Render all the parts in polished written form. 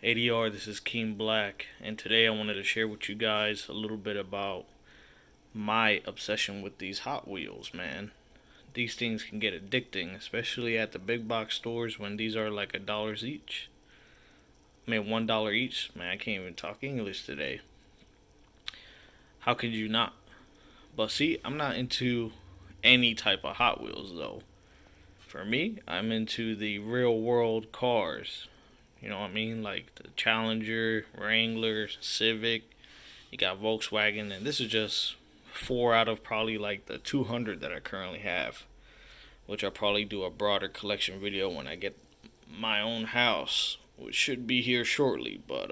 ADR, this is Keen Black, and today I wanted to share with you guys a little bit about my obsession with these Hot Wheels, man. These things can get addicting, especially at the big box stores when these are like $1 each. I mean, $1 each. Man, I can't even talk English today. How could you not? But see, I'm not into any type of Hot Wheels though. For me, I'm into the real world cars. You know what I mean? Like the Challenger, Wrangler, Civic. You got Volkswagen, and this is just four out of probably like the 200 that I currently have, which I'll probably do a broader collection video when I get my own house, which should be here shortly. But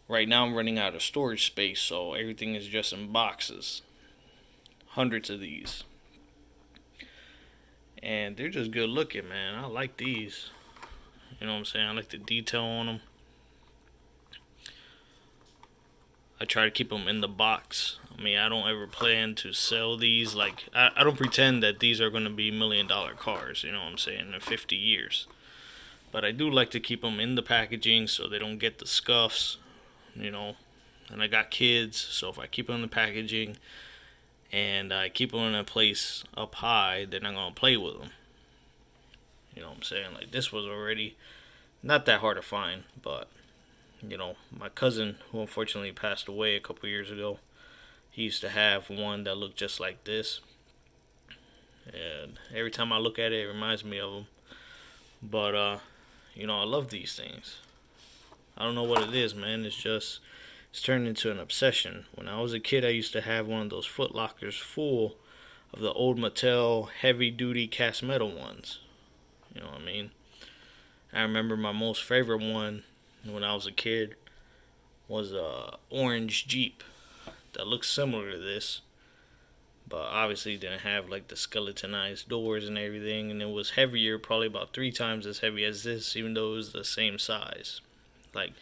right now I'm running out of storage space, so everything is just in boxes. Hundreds of these, and they're just good looking, man. I like these. You know what I'm saying? I like the detail on them. I try to keep them in the box. I mean, I don't ever plan to sell these. Like, I don't pretend that these are going to be $1 million cars, you know what I'm saying, in 50 years. But I do like to keep them in the packaging so they don't get the scuffs, you know. And I got kids, so if I keep them in the packaging and I keep them in a place up high, they're not going to play with them. You know what I'm saying? Like, this was already not that hard to find, but my cousin, who unfortunately passed away a couple years ago, he used to have one that looked just like this. And every time I look at it, it reminds me of him. But, I love these things. I don't know what it is, man. It's turned into an obsession. When I was a kid, I used to have one of those footlockers full of the old Mattel heavy duty cast metal ones. You know what I mean? I remember my most favorite one when I was a kid was a orange Jeep that looks similar to this, but obviously didn't have like the skeletonized doors and everything, and it was heavier, probably about 3 times as heavy as this, even though it was the same size. Like,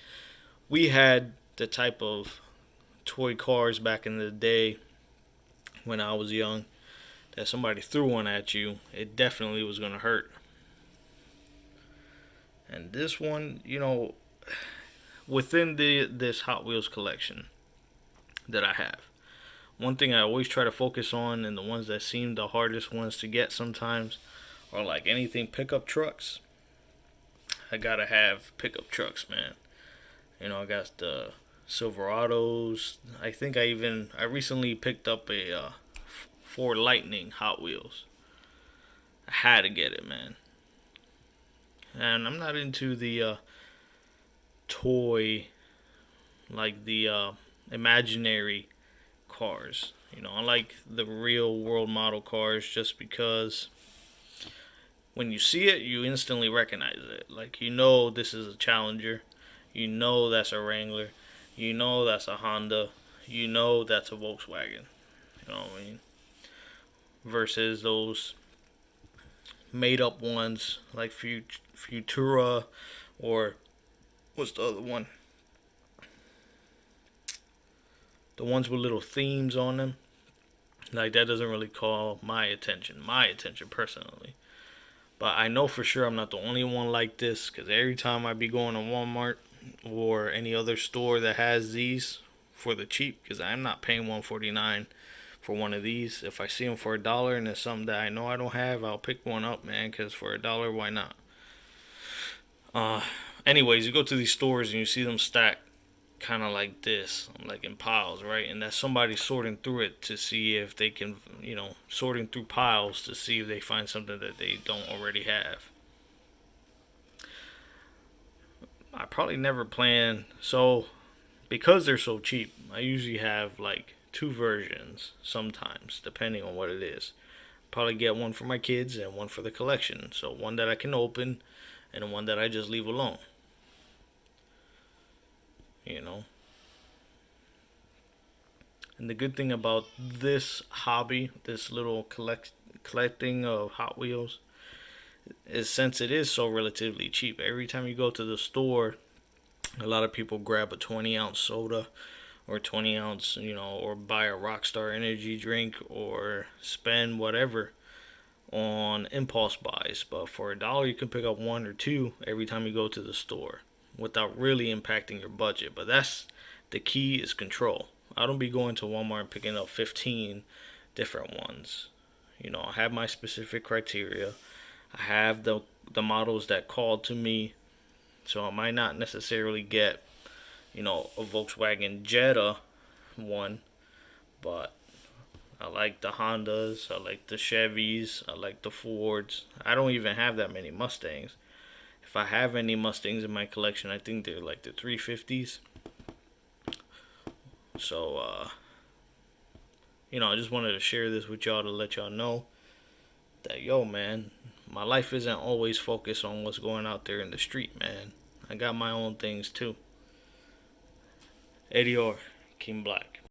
we had the type of toy cars back in the day when I was young that somebody threw one at you, it definitely was gonna hurt. And this one, within this Hot Wheels collection that I have, one thing I always try to focus on, and the ones that seem the hardest ones to get sometimes, are like anything pickup trucks. I gotta have pickup trucks, man. I got the Silverados. I recently picked up a Ford Lightning Hot Wheels. I had to get it, man. And I'm not into the toy, like the imaginary cars. I like the real world model cars just because when you see it, you instantly recognize it. Like, this is a Challenger. That's a Wrangler. That's a Honda. That's a Volkswagen. You know what I mean? Versus those made up ones like Futura, or what's the other one? The ones with little themes on them. Like, that doesn't really call my attention. My attention personally. But I know for sure I'm not the only one like this, because every time I be going to Walmart or any other store that has these for the cheap, because I'm not paying $149 for one of these. If I see them for $1 and it's something that I know I don't have, I'll pick one up, man, because for $1, why not? Uh, Anyways, you go to these stores and you see them stacked kind of like this, like in piles, right? And that's somebody sorting through it to see if they can, sorting through piles to see if they find something that they don't already have. I probably never plan, so because they're so cheap, I usually have like two versions sometimes, depending on what it is. Probably get one for my kids and one for the collection. So one that I can open and one that I just leave alone. You know. And the good thing about this hobby, this little collecting of Hot Wheels, is since it is so relatively cheap. Every time you go to the store, a lot of people grab a 20-ounce soda or 20-ounce, or buy a Rockstar energy drink or spend whatever on impulse buys. But for $1, you can pick up one or two every time you go to the store. without really impacting your budget. But that's the key, is control. I don't be going to Walmart and picking up 15 different ones. I have my specific criteria. I have the models that call to me, so I might not necessarily get, a Volkswagen Jetta one, but I like the Hondas, I like the Chevys, I like the Fords. I don't even have that many Mustangs. If I have any Mustangs in my collection, I think they're like the 350s. So, I just wanted to share this with y'all to let y'all know that, yo, man, my life isn't always focused on what's going out there in the street, man. I got my own things too. Adior, King Black.